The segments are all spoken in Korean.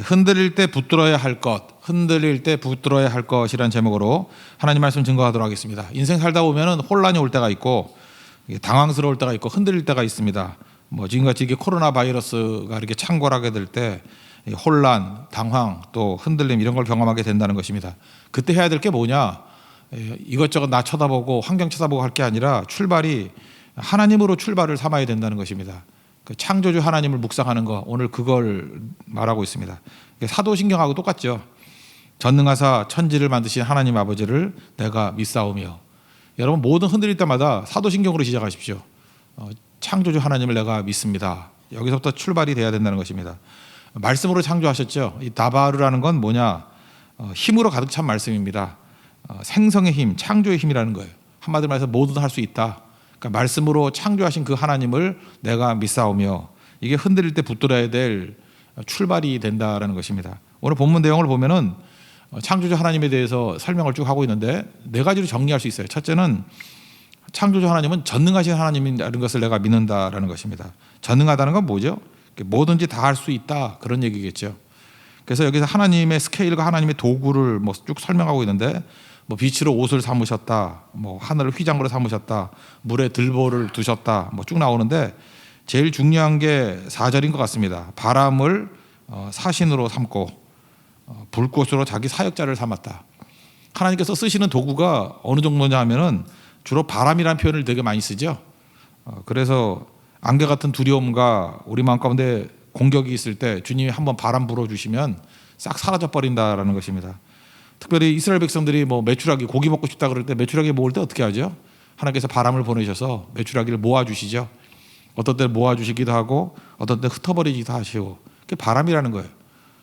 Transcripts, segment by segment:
흔들릴 때 붙들어야 할 것, 흔들릴 때 붙들어야 할 것이라는 제목으로 하나님 말씀 증거하도록 하겠습니다. 인생 살다 보면은 혼란이 올 때가 있고 당황스러울 때가 있고 흔들릴 때가 있습니다. 뭐 지금같이 이게 코로나 바이러스가 이렇게 창궐하게 될 때 혼란, 당황, 또 흔들림 이런 걸 경험하게 된다는 것입니다. 그때 해야 될 게 뭐냐? 이것저것 나 쳐다보고 환경 쳐다보고 할 게 아니라 출발이 하나님으로 출발을 삼아야 된다는 것입니다. 그 창조주 하나님을 묵상하는 거, 오늘 그걸 말하고 있습니다. 사도신경하고 똑같죠. 전능하사 천지를 만드신 하나님 아버지를 내가 믿사오며. 여러분 모든 흔들릴 때마다 사도신경으로 시작하십시오. 창조주 하나님을 내가 믿습니다. 여기서부터 출발이 돼야 된다는 것입니다. 말씀으로 창조하셨죠. 이 다바르라는 건 뭐냐? 힘으로 가득 찬 말씀입니다. 생성의 힘, 창조의 힘이라는 거예요. 한마디로 말해서 뭐든 할 수 있다. 그러니까 말씀으로 창조하신 그 하나님을 내가 믿사오며, 이게 흔들릴 때 붙들어야 될 출발이 된다라는 것입니다. 오늘 본문 내용을 보면은 창조주 하나님에 대해서 설명을 쭉 하고 있는데 네 가지로 정리할 수 있어요. 첫째는 창조주 하나님은 전능하신 하나님이라는 것을 내가 믿는다라는 것입니다. 전능하다는 건 뭐죠? 뭐든지 다 할 수 있다, 그런 얘기겠죠. 그래서 여기서 하나님의 스케일과 하나님의 도구를 뭐 쭉 설명하고 있는데, 뭐 빛으로 옷을 삼으셨다, 뭐 하늘을 휘장으로 삼으셨다, 물에 들보를 두셨다, 뭐 쭉 나오는데 제일 중요한 게 4절인 것 같습니다. 바람을 사신으로 삼고 불꽃으로 자기 사역자를 삼았다. 하나님께서 쓰시는 도구가 어느 정도냐 하면은 주로 바람이라는 표현을 되게 많이 쓰죠. 그래서 안개 같은 두려움과 우리 마음 가운데 공격이 있을 때 주님이 한번 바람 불어주시면 싹 사라져 버린다라는 것입니다. 특별히 이스라엘 백성들이 뭐 메추라기, 고기 먹고 싶다 그럴 때 메추라기 모을 때 어떻게 하죠? 하나님께서 바람을 보내셔서 메추라기를 모아주시죠. 어떤 때 모아주시기도 하고 어떤 때 흩어버리기도 하시고, 그게 바람이라는 거예요.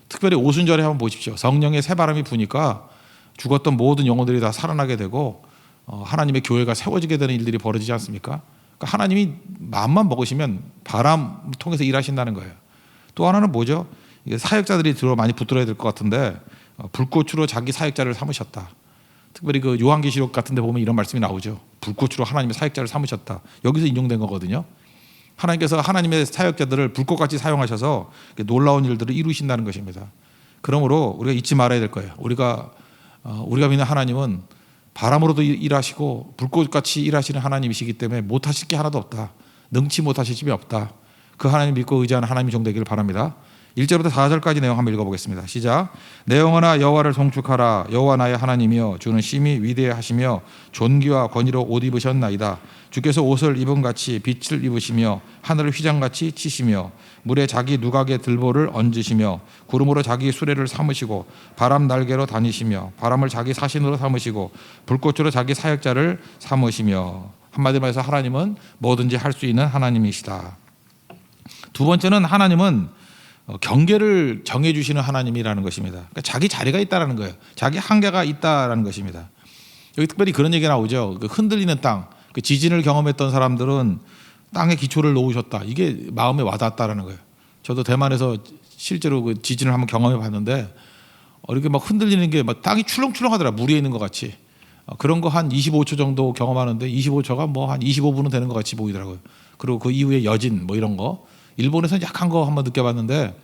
특별히 오순절에 한번 보십시오. 성령의 새바람이 부니까 죽었던 모든 영혼들이 다 살아나게 되고 하나님의 교회가 세워지게 되는 일들이 벌어지지 않습니까? 그러니까 하나님이 마음만 먹으시면 바람 통해서 일하신다는 거예요. 또 하나는 뭐죠? 이게 사역자들이 많이 붙들어야 될 것 같은데, 불꽃으로 자기 사역자를 삼으셨다. 특별히 그 요한계시록 같은 데 보면 이런 말씀이 나오죠. 불꽃으로 하나님의 사역자를 삼으셨다. 여기서 인용된 거거든요. 하나님께서 하나님의 사역자들을 불꽃같이 사용하셔서 놀라운 일들을 이루신다는 것입니다. 그러므로 우리가 잊지 말아야 될 거예요. 우리가 믿는 하나님은 바람으로도 일하시고 불꽃같이 일하시는 하나님이시기 때문에 못하실 게 하나도 없다. 능치 못하실 점이 없다. 그 하나님 믿고 의지하는 하나님의 종 되기를 바랍니다. 1절부터 4절까지 내용 한번 읽어보겠습니다. 시작. 내 영혼아 여호와를 송축하라. 여호와 나의 하나님이여, 주는 심히 위대하시며 존귀와 권위로 옷 입으셨나이다. 주께서 옷을 입은 같이 빛을 입으시며 하늘을 휘장같이 치시며 물에 자기 누각의 들보를 얹으시며 구름으로 자기 수레를 삼으시고 바람 날개로 다니시며 바람을 자기 사신으로 삼으시고 불꽃으로 자기 사역자를 삼으시며. 한마디로 말해서 하나님은 뭐든지 할 수 있는 하나님이시다. 두 번째는 하나님은 경계를 정해주시는 하나님이라는 것입니다. 그러니까 자기 자리가 있다라는 거예요. 자기 한계가 있다라는 것입니다. 여기 특별히 그런 얘기가 나오죠. 그 흔들리는 땅, 그 지진을 경험했던 사람들은 땅에 기초를 놓으셨다. 이게 마음에 와닿았다라는 거예요. 저도 대만에서 실제로 그 지진을 한번 경험해 봤는데 이렇게 막 흔들리는 게 막 땅이 출렁출렁하더라. 물 위에 있는 것 같이. 그런 거 한 25초 정도 경험하는데 25초가 뭐 한 25분은 되는 것 같이 보이더라고요. 그리고 그 이후에 여진 뭐 이런 거, 일본에서는 약한 거 한번 느껴봤는데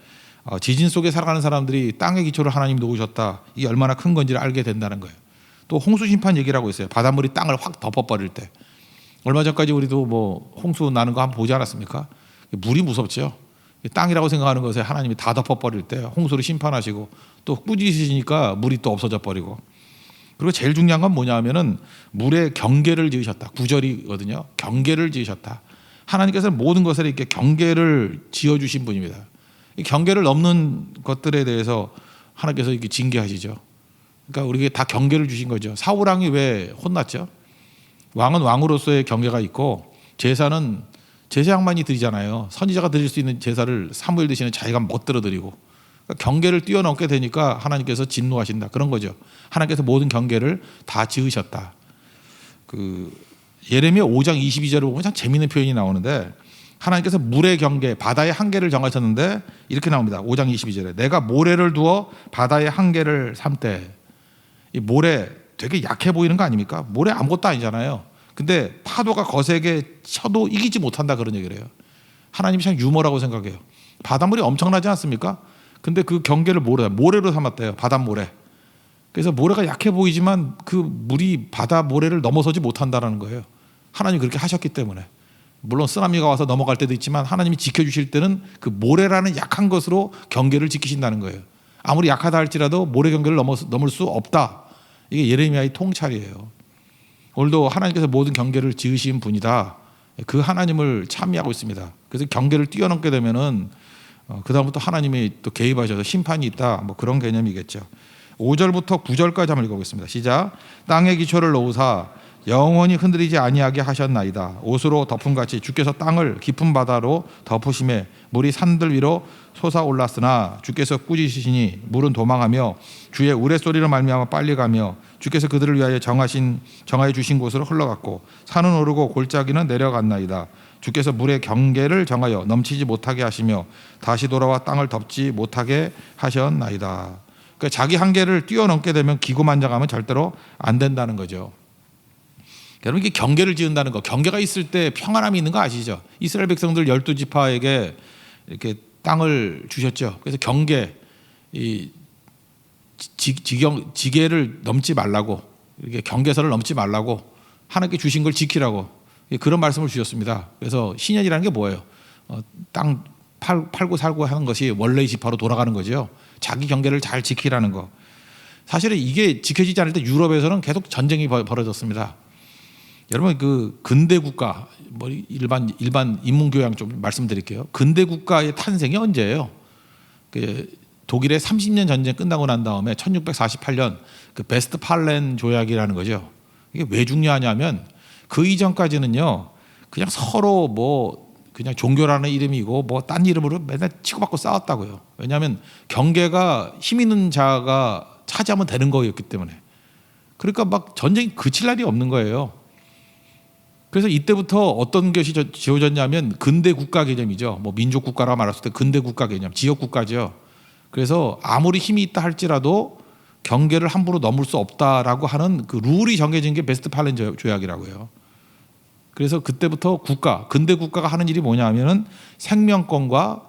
지진 속에 살아가는 사람들이 땅의 기초를 하나님이 놓으셨다. 이게 얼마나 큰 건지를 알게 된다는 거예요. 또 홍수 심판 얘기를 하고 있어요. 바닷물이 땅을 확 덮어버릴 때. 얼마 전까지 우리도 뭐 홍수 나는 거 한번 보지 않았습니까? 물이 무섭죠. 땅이라고 생각하는 것에 하나님이 다 덮어버릴 때 홍수를 심판하시고 또 꾸짖으시니까 물이 또 없어져 버리고. 그리고 제일 중요한 건 뭐냐 하면은 물에 경계를 지으셨다. 9절이거든요. 경계를 지으셨다. 하나님께서는 모든 것을 이렇게 경계를 지어주신 분입니다. 이 경계를 넘는 것들에 대해서 하나님께서 이렇게 징계하시죠. 그러니까 우리에게 다 경계를 주신 거죠. 사울 왕이 왜 혼났죠? 왕은 왕으로서의 경계가 있고 제사는 제사장만이 드리잖아요. 선지자가 드릴 수 있는 제사를 사무엘 대신에 자기가 못 들어드리고, 그러니까 경계를 뛰어넘게 되니까 하나님께서 진노하신다, 그런 거죠. 하나님께서 모든 경계를 다 지으셨다. 예레미야 5장 22절을 보면 참 재미있는 표현이 나오는데, 하나님께서 물의 경계, 바다의 한계를 정하셨는데 이렇게 나옵니다. 5장 22절에 내가 모래를 두어 바다의 한계를 삼되. 이 모래 되게 약해 보이는 거 아닙니까? 모래 아무것도 아니잖아요. 근데 파도가 거세게 쳐도 이기지 못한다, 그런 얘기를 해요. 하나님이 참 유머라고 생각해요. 바닷물이 엄청나지 않습니까? 근데 그 경계를 모래로 삼았대요. 바닷모래. 그래서 모래가 약해 보이지만 그 물이 바다 모래를 넘어서지 못한다라는 거예요. 하나님이 그렇게 하셨기 때문에. 물론 쓰나미가 와서 넘어갈 때도 있지만 하나님이 지켜주실 때는 그 모래라는 약한 것으로 경계를 지키신다는 거예요. 아무리 약하다 할지라도 모래 경계를 넘을 수 없다. 이게 예레미야의 통찰이에요. 오늘도 하나님께서 모든 경계를 지으신 분이다. 그 하나님을 찬미하고 있습니다. 그래서 경계를 뛰어넘게 되면은 그 다음부터 하나님이 또 개입하셔서 심판이 있다. 뭐 그런 개념이겠죠. 5절부터 9절까지 한번 읽어보겠습니다. 시작. 땅의 기초를 놓으사 영원히 흔들리지 아니하게 하셨나이다. 옷으로 덮음같이 주께서 땅을 깊은 바다로 덮으심에 물이 산들 위로 솟아올랐으나 주께서 꾸짖으시니 물은 도망하며 주의 우레소리로 말미암아 빨리 가며 주께서 그들을 위하여 정하여 주신 곳으로 흘러갔고 산은 오르고 골짜기는 내려갔나이다. 주께서 물의 경계를 정하여 넘치지 못하게 하시며 다시 돌아와 땅을 덮지 못하게 하셨나이다. 그러니까 자기 한계를 뛰어넘게 되면 기고만장하면 절대로 안 된다는 거죠. 여러분, 이게 경계를 지은다는 거, 경계가 있을 때 평안함이 있는 거 아시죠? 이스라엘 백성들 12지파에게 이렇게 땅을 주셨죠. 그래서 경계, 이 지계를 넘지 말라고, 이렇게 경계선을 넘지 말라고 하나님께 주신 걸 지키라고 그런 말씀을 주셨습니다. 그래서 신년이라는 게 뭐예요? 땅 팔고 살고 하는 것이 원래의 지파로 돌아가는 거죠. 자기 경계를 잘 지키라는 거. 사실은 이게 지켜지지 않을 때 유럽에서는 계속 전쟁이 벌어졌습니다. 여러분, 그 근대 국가, 뭐 일반 인문 교양 좀 말씀드릴게요. 근대 국가의 탄생이 언제예요? 그 독일의 30년 전쟁 끝나고 난 다음에 1648년 그 베스트팔렌 조약이라는 거죠. 이게 왜 중요하냐면 그 이전까지는요, 그냥 서로 뭐 그냥 종교라는 이름이고 뭐 딴 이름으로 맨날 치고받고 싸웠다고요. 왜냐하면 경계가 힘 있는 자가 차지하면 되는 거였기 때문에. 그러니까 막 전쟁이 그칠 날이 없는 거예요. 그래서 이때부터 어떤 것이 지어졌냐면 근대 국가 개념이죠. 뭐 민족 국가라 말했을 때 근대 국가 개념, 지역 국가죠. 그래서 아무리 힘이 있다 할지라도 경계를 함부로 넘을 수 없다라고 하는 그 룰이 정해진 게 베스트팔렌 조약이라고요. 그래서 그때부터 근대 국가가 하는 일이 뭐냐면은 생명권과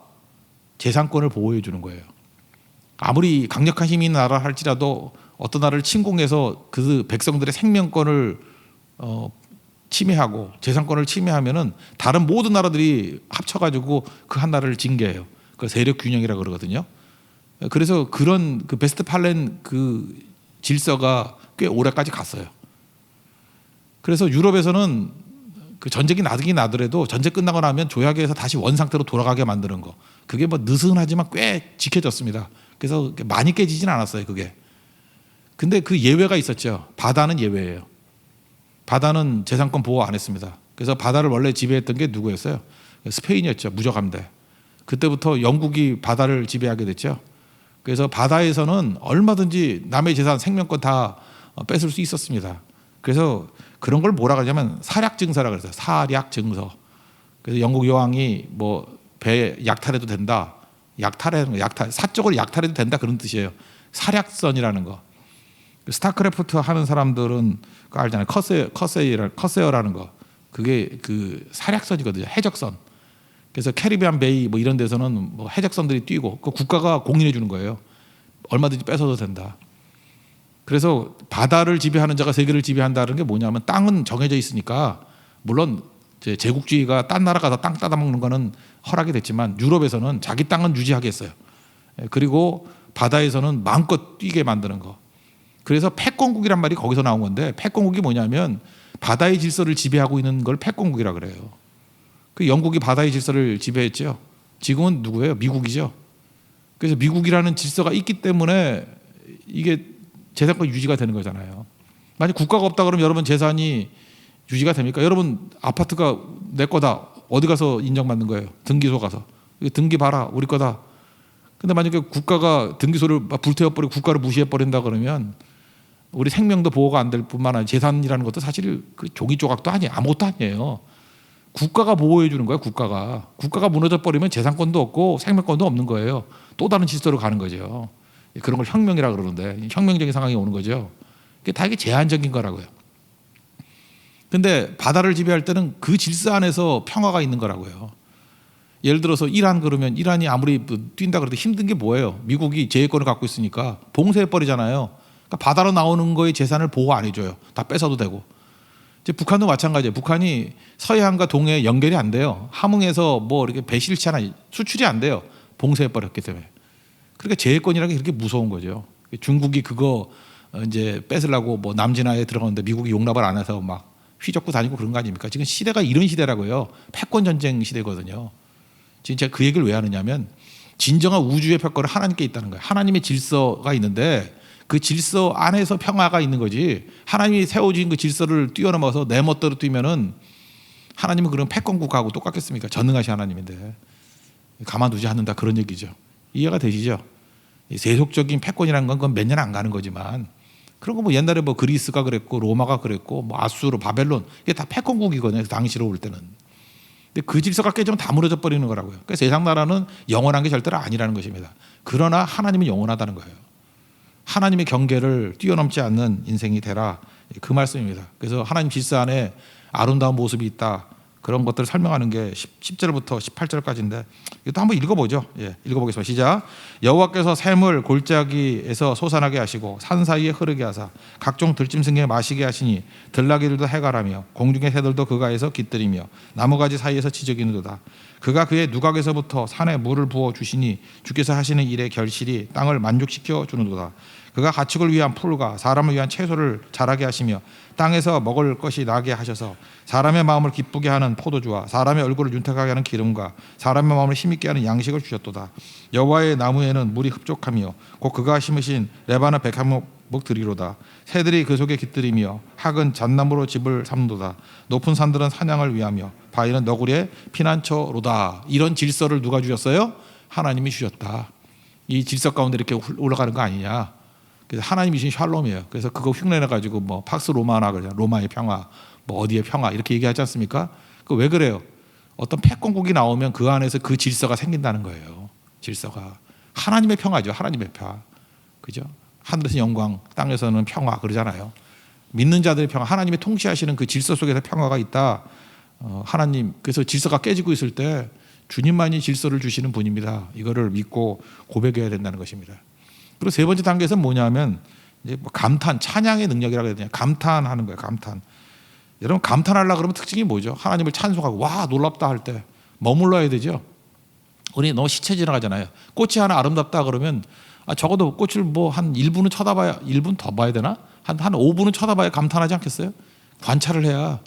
재산권을 보호해 주는 거예요. 아무리 강력한 힘이 있는 나라 할지라도 어떤 나라를 침공해서 그 백성들의 생명권을 침해하고 재산권을 침해하면은 다른 모든 나라들이 합쳐가지고 그 한 나라를 징계해요. 그 세력 균형이라고 그러거든요. 그래서 그런 그 베스트팔렌 그 질서가 꽤 오래까지 갔어요. 그래서 유럽에서는 그 전쟁이 나더라도 전쟁 끝나고 나면 조약에서 다시 원 상태로 돌아가게 만드는 거. 그게 뭐 느슨하지만 꽤 지켜졌습니다. 그래서 많이 깨지진 않았어요, 그게. 근데 그 예외가 있었죠. 바다는 예외예요. 바다는 재산권 보호 안 했습니다. 그래서 바다를 원래 지배했던 게 누구였어요? 스페인이었죠. 무적함대. 그때부터 영국이 바다를 지배하게 됐죠. 그래서 바다에서는 얼마든지 남의 재산, 생명권 다 뺏을 수 있었습니다. 그래서 그런 걸 뭐라 그러냐면 사략증서라 그랬어요. 사략증서. 그래서 영국 여왕이 뭐 배 약탈해도 된다. 사적으로 약탈해도 된다, 그런 뜻이에요. 사략선이라는 거. 스타크래프트 하는 사람들은 그거 알잖아요. 커세어라는 거. 그게 그 사략선이거든요. 해적선. 그래서 캐리비안 베이 뭐 이런 데서는 뭐 해적선들이 뛰고 그 국가가 공인해 주는 거예요. 얼마든지 뺏어도 된다. 그래서 바다를 지배하는 자가 세계를 지배한다는 게 뭐냐면 땅은 정해져 있으니까, 물론 제국주의가 딴 나라 가서 땅 따다먹는 거는 허락이 됐지만 유럽에서는 자기 땅은 유지하겠어요. 그리고 바다에서는 마음껏 뛰게 만드는 거. 그래서 패권국이란 말이 거기서 나온 건데, 패권국이 뭐냐면 바다의 질서를 지배하고 있는 걸 패권국이라 그래요. 그 영국이 바다의 질서를 지배했죠. 지금은 누구예요? 미국이죠. 그래서 미국이라는 질서가 있기 때문에 이게 재산권 유지가 되는 거잖아요. 만약 국가가 없다 그러면 여러분 재산이 유지가 됩니까? 여러분 아파트가 내 거다. 어디 가서 인정받는 거예요? 등기소 가서. 등기 봐라. 우리 거다. 근데 만약에 국가가 등기소를 불태워버리고 국가를 무시해버린다 그러면 우리 생명도 보호가 안 될 뿐만 아니라 재산이라는 것도 사실 그 종이 조각도 아니에요. 아무것도 아니에요. 국가가 보호해 주는 거예요. 국가가 무너져 버리면 재산권도 없고 생명권도 없는 거예요. 또 다른 질서로 가는 거죠. 그런 걸 혁명이라 그러는데 혁명적인 상황이 오는 거죠. 이게 제한적인 거라고요. 근데 바다를 지배할 때는 그 질서 안에서 평화가 있는 거라고요. 예를 들어서 이란 그러면 이란이 아무리 뛴다 그래도 힘든 게 뭐예요? 미국이 제해권을 갖고 있으니까 봉쇄해버리잖아요. 그러니까 바다로 나오는 거의 재산을 보호 안 해줘요. 다 뺏어도 되고. 이제 북한도 마찬가지예요. 북한이 서해안과 동해 연결이 안 돼요. 함흥에서 뭐 이렇게 배 실차나 수출이 안 돼요. 봉쇄해버렸기 때문에. 그러니까 제해권이라는 게 그렇게 무서운 거죠. 중국이 그거 이제 뺏으려고 뭐 남진하에 들어가는데 미국이 용납을 안 해서 막 휘젓고 다니고 그런 거 아닙니까? 지금 시대가 이런 시대라고요. 패권 전쟁 시대거든요. 진짜 그 얘기를 왜 하느냐면 진정한 우주의 패권은 하나님께 있다는 거예요. 하나님의 질서가 있는데 그 질서 안에서 평화가 있는 거지. 하나님이 세워진 그 질서를 뛰어넘어서 내 멋대로 뛰면은 하나님은 그런 패권 국가하고 똑같겠습니까? 전능하신 하나님인데 가만두지 않는다 그런 얘기죠. 이해가 되시죠? 세속적인 패권이라는 건 몇 년 안 가는 거지만 그런 거 뭐 옛날에 뭐 그리스가 그랬고 로마가 그랬고 뭐 아수르, 바벨론 이게 다 패권국이거든요. 당시로 올 때는. 근데 그 질서가 깨지면 다 무너져 버리는 거라고요. 그러니까 세상 나라는 영원한 게 절대로 아니라는 것입니다. 그러나 하나님은 영원하다는 거예요. 하나님의 경계를 뛰어넘지 않는 인생이 되라 그 말씀입니다. 그래서 하나님 질서 안에 아름다운 모습이 있다. 그런 것들을 설명하는 게 10절부터 18절까지인데 이것도 한번 읽어보죠. 예, 읽어보겠습니다. 시작. 여호와께서 샘을 골짜기에서 솟아나게 하시고 산 사이에 흐르게 하사 각종 들짐승에 마시게 하시니 들나귀들도 해가라며 공중의 새들도 그 가에서 깃들이며 나무가지 사이에서 지저귀는도다. 그가 그의 누각에서부터 산에 물을 부어 주시니 주께서 하시는 일의 결실이 땅을 만족시켜 주는도다. 그가 가축을 위한 풀과 사람을 위한 채소를 자라게 하시며 땅에서 먹을 것이 나게 하셔서 사람의 마음을 기쁘게 하는 포도주와 사람의 얼굴을 윤택하게 하는 기름과 사람의 마음을 힘있게 하는 양식을 주셨도다. 여호와의 나무에는 물이 흡족하며 곧 그가 심으신 레바논 백향목 들이로다. 새들이 그 속에 깃들이며 학은 잣나무로 집을 삼는도다. 높은 산들은 사냥을 위하며 바위는 너구리의 피난처로다. 이런 질서를 누가 주셨어요? 하나님이 주셨다. 이 질서 가운데 이렇게 올라가는 거 아니냐. 그래서 하나님이 주신 샬롬이에요. 그래서 그거 흉내내 가지고 뭐 팍스 로마나 그러잖아요. 로마의 평화, 뭐 어디의 평화 이렇게 얘기하지 않습니까? 그 왜 그래요? 어떤 패권국이 나오면 그 안에서 그 질서가 생긴다는 거예요. 질서가 하나님의 평화죠. 하나님의 평화, 그죠? 하늘에서 영광, 땅에서는 평화 그러잖아요. 믿는 자들의 평화, 하나님의 통치하시는 그 질서 속에서 평화가 있다. 하나님 그래서 질서가 깨지고 있을 때 주님만이 질서를 주시는 분입니다. 이거를 믿고 고백해야 된다는 것입니다. 그리고 세 번째 단계에서는 뭐냐면 이제 뭐 감탄, 찬양의 능력이라고 해야 되냐. 감탄하는 거예요. 감탄. 여러분 감탄하려고 그러면 특징이 뭐죠? 하나님을 찬송하고 와 놀랍다 할 때 머물러야 되죠. 우리 너무 시체 지나가잖아요. 꽃이 하나 아름답다 그러면 적어도 꽃을 뭐 한 1분은 쳐다봐야 1분 더 봐야 되나? 한 5분은 쳐다봐야 감탄하지 않겠어요? 관찰을 해야.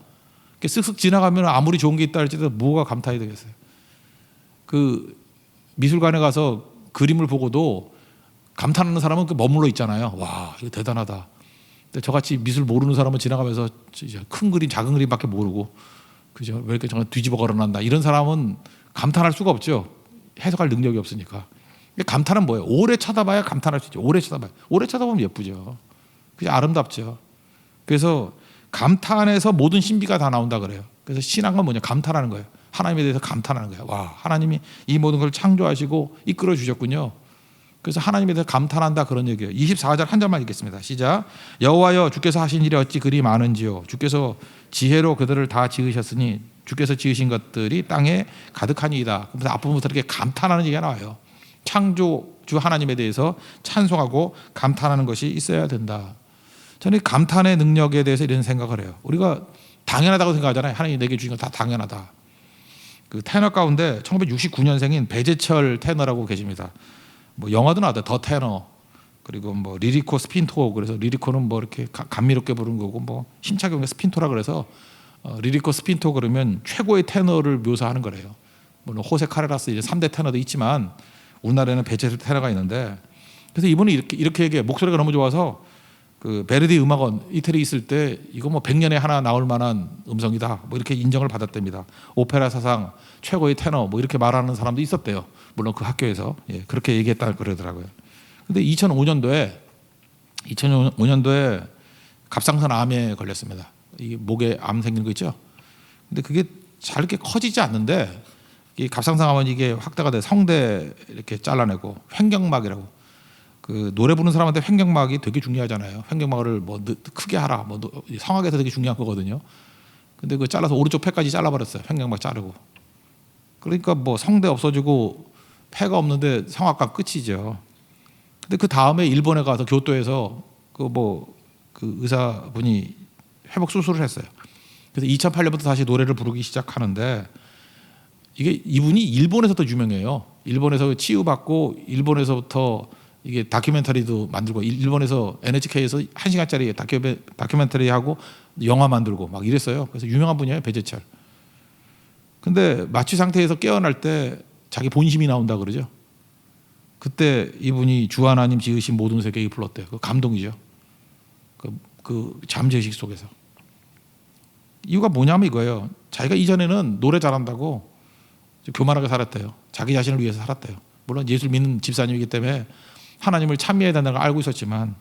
쓱쓱 지나가면 아무리 좋은 게 있다 할지라도 뭐가 감탄이 되겠어요? 그 미술관에 가서 그림을 보고도 감탄하는 사람은 머물러 있잖아요. 와, 이거 대단하다. 근데 저같이 미술 모르는 사람은 지나가면서 큰 그림, 작은 그림밖에 모르고, 그죠? 왜 이렇게 정말 뒤집어 걸어난다. 이런 사람은 감탄할 수가 없죠. 해석할 능력이 없으니까. 감탄은 뭐예요? 오래 쳐다봐야 감탄할 수 있죠. 오래 쳐다봐야. 오래 쳐다보면 예쁘죠. 그죠? 아름답죠. 그래서 감탄에서 모든 신비가 다 나온다 그래요. 그래서 신앙은 뭐냐? 감탄하는 거예요. 하나님에 대해서 감탄하는 거예요. 와, 하나님이 이 모든 걸 창조하시고 이끌어 주셨군요. 그래서 하나님에 대해서 감탄한다 그런 얘기예요. 24절 한 절만 읽겠습니다. 시작. 여호와여 주께서 하신 일이 어찌 그리 많은지요. 주께서 지혜로 그들을 다 지으셨으니 주께서 지으신 것들이 땅에 가득하니이다. 그래서 앞부분부터 이렇게 감탄하는 얘기가 나와요. 창조주 하나님에 대해서 찬송하고 감탄하는 것이 있어야 된다. 저는 감탄의 능력에 대해서 이런 생각을 해요. 우리가 당연하다고 생각하잖아요. 하나님이 내게 주신 건 다 당연하다. 그 테너 가운데 1969년생인 배재철 테너라고 계십니다. 뭐 영화도 나왔다. 더 테너 그리고 뭐 리리코 스핀토 그래서 리리코는 뭐 이렇게 감미롭게 부르는 거고 뭐 힘차게 스핀토라 그래서 리리코 스핀토 그러면 최고의 테너를 묘사하는 거래요. 물론 호세 카레라스 이제 3대 테너도 있지만 우리나라에는 배재철 테너가 있는데 그래서 이분이 이렇게 얘기해. 목소리가 너무 좋아서 그 베르디 음악원 이태리 있을 때 이거 뭐 100년에 하나 나올 만한 음성이다. 뭐 이렇게 인정을 받았답니다. 오페라 사상 최고의 테너 뭐 이렇게 말하는 사람도 있었대요. 물론 그 학교에서 그렇게 얘기했다 그러더라고요. 근데 2005년도에 갑상선 암에 걸렸습니다. 이 목에 암 생긴 거 있죠. 근데 그게 잘 이렇게 커지지 않는데 이 갑상선 암은 이게 확대가 돼 성대 이렇게 잘라내고 횡격막이라고 그 노래 부르는 사람한테 횡격막이 되게 중요하잖아요. 횡격막을 뭐 크게 하라, 뭐 성악에서 되게 중요한 거거든요. 근데 그 잘라서 오른쪽 폐까지 잘라버렸어요. 횡격막 자르고. 그러니까 뭐 성대 없어지고 폐가 없는데 성악가 끝이죠. 근데 그 다음에 일본에 가서 교토에서 그 의사분이 회복 수술을 했어요. 그래서 2008년부터 다시 노래를 부르기 시작하는데 이게 이분이 일본에서도 유명해요. 일본에서 치유받고 일본에서부터 이게 다큐멘터리도 만들고 일본에서 NHK에서 1시간짜리 다큐멘터리 하고 영화 만들고 막 이랬어요. 그래서 유명한 분이에요, 배재철. 근데 마취 상태에서 깨어날 때 자기 본심이 나온다 그러죠. 그때 이분이 주 하나님 지으신 모든 세계에 불렀대요. 그 감동이죠. 그 잠재의식 속에서. 이유가 뭐냐면 이거예요. 자기가 이전에는 노래 잘한다고 교만하게 살았대요. 자기 자신을 위해서 살았대요. 물론 예수를 믿는 집사님이기 때문에 하나님을 찬미해야 된다는 걸 알고 있었지만,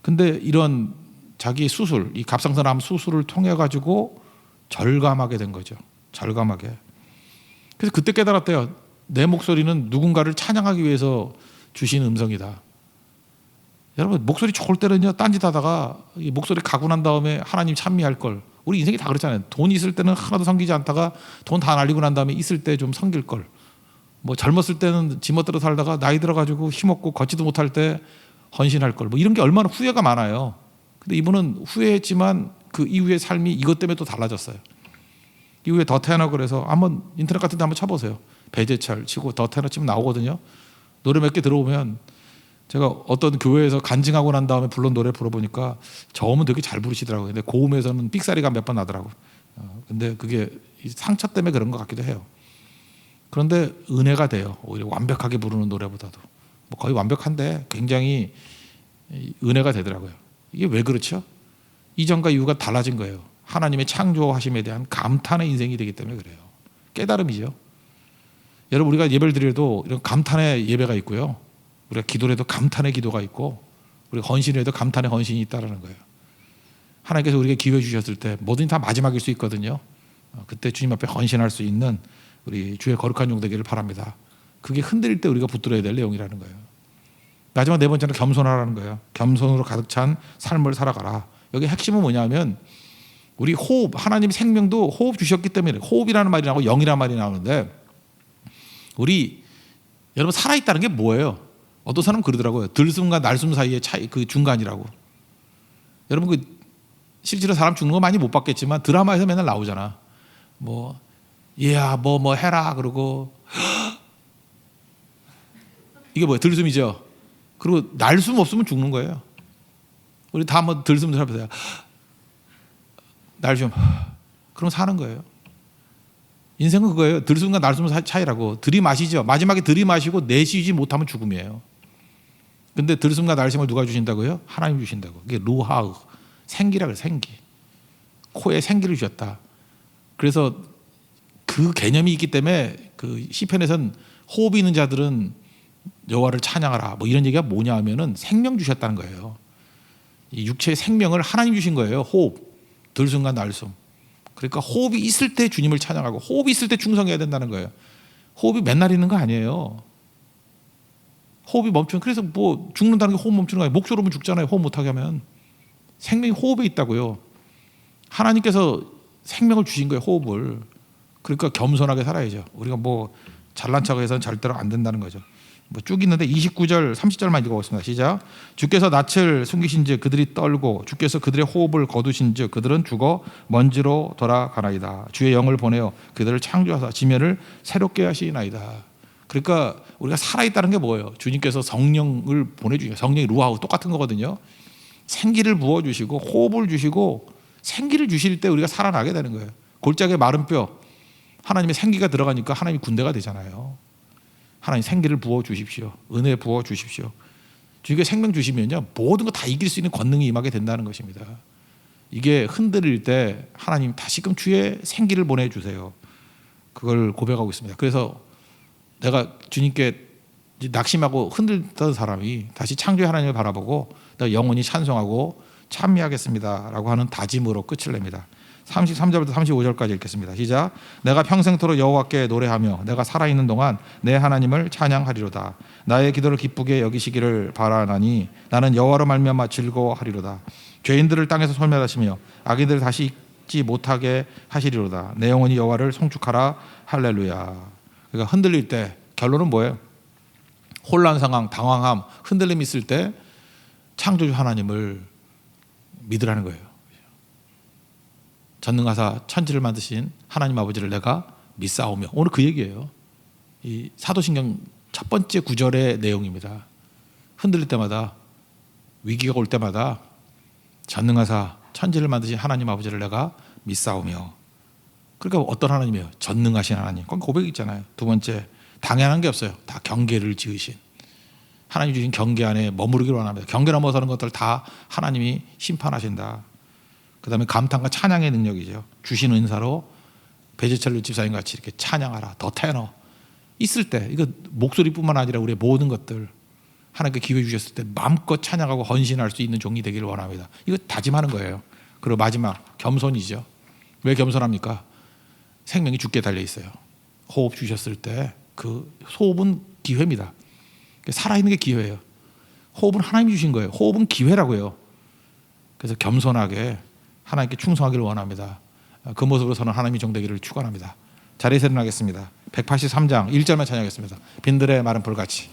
근데 이런 자기 수술, 이 갑상선암 수술을 통해 가지고 절감하게 된 거죠. 절감하게. 그래서 그때 깨달았대요. 내 목소리는 누군가를 찬양하기 위해서 주신 음성이다. 여러분, 목소리 좋을 때는요, 딴짓하다가 목소리 가고 난 다음에 하나님 찬미할 걸. 우리 인생이 다 그렇잖아요. 돈 있을 때는 하나도 섬기지 않다가 돈 다 날리고 난 다음에 있을 때 좀 섬길 걸. 뭐 젊었을 때는 지멋대로 살다가 나이 들어가지고 힘없고 걷지도 못할 때 헌신할 걸. 뭐 이런 게 얼마나 후회가 많아요. 근데 이분은 후회했지만 그 이후의 삶이 이것 때문에 또 달라졌어요. 이후에 더 테너 그래서 한번 인터넷 같은 데 한번 쳐보세요. 배재철 치고 더 테너 치면 나오거든요. 노래 몇 개 들어오면 제가 어떤 교회에서 간증하고 난 다음에 불른 노래 불러보니까 저음은 되게 잘 부르시더라고요. 근데 고음에서는 삑사리가 몇 번 나더라고요. 근데 그게 상처 때문에 그런 것 같기도 해요. 그런데 은혜가 돼요. 오히려 완벽하게 부르는 노래보다도. 뭐 거의 완벽한데 굉장히 은혜가 되더라고요. 이게 왜 그렇죠? 이전과 이후가 달라진 거예요. 하나님의 창조하심에 대한 감탄의 인생이 되기 때문에 그래요. 깨달음이죠. 여러분, 우리가 예배를 드려도 이런 감탄의 예배가 있고요. 우리가 기도를 해도 감탄의 기도가 있고, 우리가 헌신을 해도 감탄의 헌신이 있다는 거예요. 하나님께서 우리에게 기회 주셨을 때 뭐든지 다 마지막일 수 있거든요. 그때 주님 앞에 헌신할 수 있는 우리 주의 거룩한 종 되기를 바랍니다. 그게 흔들릴 때 우리가 붙들어야 될 내용이라는 거예요. 마지막 네 번째는 겸손하라는 거예요. 겸손으로 가득 찬 삶을 살아가라. 여기 핵심은 뭐냐면 우리 호흡, 하나님 생명도 호흡 주셨기 때문에, 호흡이라는 말이 나오고 영이라는 말이 나오는데, 우리 여러분 살아있다는 게 뭐예요? 어떤 사람은 그러더라고요. 들숨과 날숨 사이의 차이, 그 중간이라고. 여러분 그 실제로 사람 죽는 거 많이 못 봤겠지만 드라마에서 맨날 나오잖아. 뭐 뭐 해라 그러고 이게 뭐예요? 들숨이죠. 그리고 날숨 없으면 죽는 거예요. 우리 다 한번 들숨 해보세요. 날숨. 그럼 사는 거예요. 인생은 그거예요. 들숨과 날숨 차이라고. 들이마시죠. 마지막에 들이마시고 내쉬지 못하면 죽음이에요. 근데 들숨과 날숨을 누가 주신다고요? 하나님 주신다고. 그게 루하흐, 생기라 그래. 생기. 코에 생기를 주셨다. 그래서 그 개념이 있기 때문에 그 시편에선 호흡이 있는 자들은 여호와를 찬양하라. 뭐 이런 얘기가 뭐냐 하면은 생명 주셨다는 거예요. 이 육체의 생명을 하나님 주신 거예요. 호흡, 들숨과 날숨. 그러니까 호흡이 있을 때 주님을 찬양하고 호흡이 있을 때 충성해야 된다는 거예요. 호흡이 맨날 있는 거 아니에요. 호흡이 멈추면, 그래서 뭐 죽는다는 게 호흡 멈추는 거 아니에요. 목 졸으면 죽잖아요. 호흡 못하게 하면. 생명이 호흡에 있다고요. 하나님께서 생명을 주신 거예요. 호흡을. 그러니까 겸손하게 살아야죠. 우리가 뭐 잘난 척 해서는 절대로 안 된다는 거죠. 뭐 쭉 있는데 29절 30절만 읽어보겠습니다. 시작. 주께서 낯을 숨기신즉 그들이 떨고 주께서 그들의 호흡을 거두신즉 그들은 죽어 먼지로 돌아가나이다. 주의 영을 보내어 그들을 창조하사 지면을 새롭게 하시나이다. 그러니까 우리가 살아있다는 게 뭐예요? 주님께서 성령을 보내주시고, 성령이 루하고 똑같은 거거든요. 생기를 부어주시고 호흡을 주시고 생기를 주실 때 우리가 살아나게 되는 거예요. 골짜기에 마른 뼈, 하나님의 생기가 들어가니까 하나님이 군대가 되잖아요. 하나님 생기를 부어주십시오. 은혜 부어주십시오. 주님께 생명 주시면요, 모든 거 다 이길 수 있는 권능이 임하게 된다는 것입니다. 이게 흔들릴 때 하나님 다시금 주의 생기를 보내주세요. 그걸 고백하고 있습니다. 그래서 내가 주님께 낙심하고 흔들던 사람이 다시 창조의 하나님을 바라보고 내가 영원히 찬송하고 찬미하겠습니다 라고 하는 다짐으로 끝을 냅니다. 33절부터 35절까지 읽겠습니다. 시작. 내가 평생토록 여호와께 노래하며 내가 살아있는 동안 내 하나님을 찬양하리로다. 나의 기도를 기쁘게 여기시기를 바라나니 나는 여호와로 말미암아 즐거워하리로다. 죄인들을 땅에서 소멸하시며 악인들을 다시 찾지 못하게 하시리로다. 내 영혼이 여호와를 송축하라. 할렐루야. 그러니까 흔들릴 때 결론은 뭐예요? 혼란 상황, 당황함, 흔들림 있을 때 창조주 하나님을 믿으라는 거예요. 전능하사 천지를 만드신 하나님 아버지를 내가 믿사오며. 오늘 그 얘기예요. 이 사도신경 첫 번째 구절의 내용입니다. 흔들릴 때마다, 위기가 올 때마다 전능하사 천지를 만드신 하나님 아버지를 내가 믿사오며. 그러니까 어떤 하나님이에요? 전능하신 하나님. 그건 고백이 있잖아요. 두 번째, 당연한 게 없어요. 다 경계를 지으신, 하나님 주신 경계 안에 머무르기를 원합니다. 경계 넘어서는 것들 다 하나님이 심판하신다. 그 다음에 감탄과 찬양의 능력이죠. 주신 은사로 배재철 집사님 같이 이렇게 찬양하라. 더 테너 있을 때, 이거 목소리뿐만 아니라 우리의 모든 것들 하나님께 기회 주셨을 때 마음껏 찬양하고 헌신할 수 있는 종이 되기를 원합니다. 이거 다짐하는 거예요. 그리고 마지막, 겸손이죠. 왜 겸손합니까? 생명이 죽게 달려 있어요. 호흡 주셨을 때 그 호흡은 기회입니다. 살아있는 게 기회예요. 호흡은 하나님이 주신 거예요. 호흡은 기회라고요. 그래서 겸손하게 하나님께 충성하기를 원합니다. 그 모습으로 저는 하나님이 정되기를 축원합니다. 자리에서 일어나겠습니다. 183장 1절만 찬양하겠습니다. 빈들의 마른 불같이.